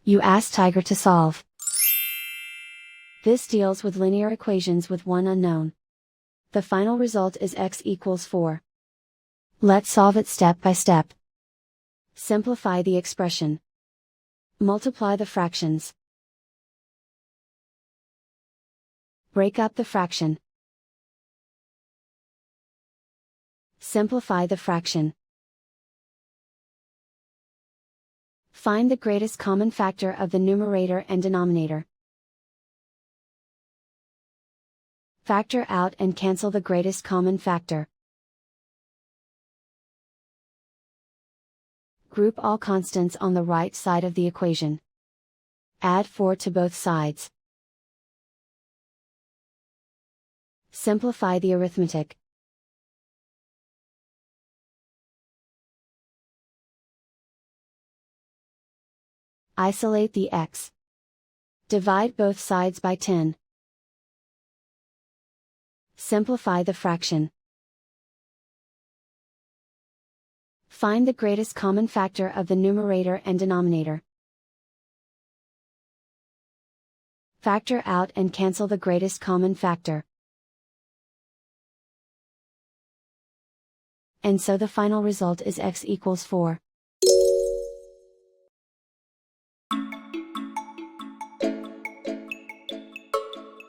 You ask Tiger to solve. This deals with linear equations with one unknown. The final result is x equals 4. Let's solve it step by step. Simplify the expression. Multiply the fractions. Break up the fraction. Simplify the fraction. Find the greatest common factor of the numerator and denominator. Factor out and cancel the greatest common factor. Group all constants on the right side of the equation. Add 4 to both sides. Simplify the arithmetic. Isolate the x. Divide both sides by 10. Simplify the fraction. Find the greatest common factor of the numerator and denominator. Factor out and cancel the greatest common factor. And so the final result is x equals 4.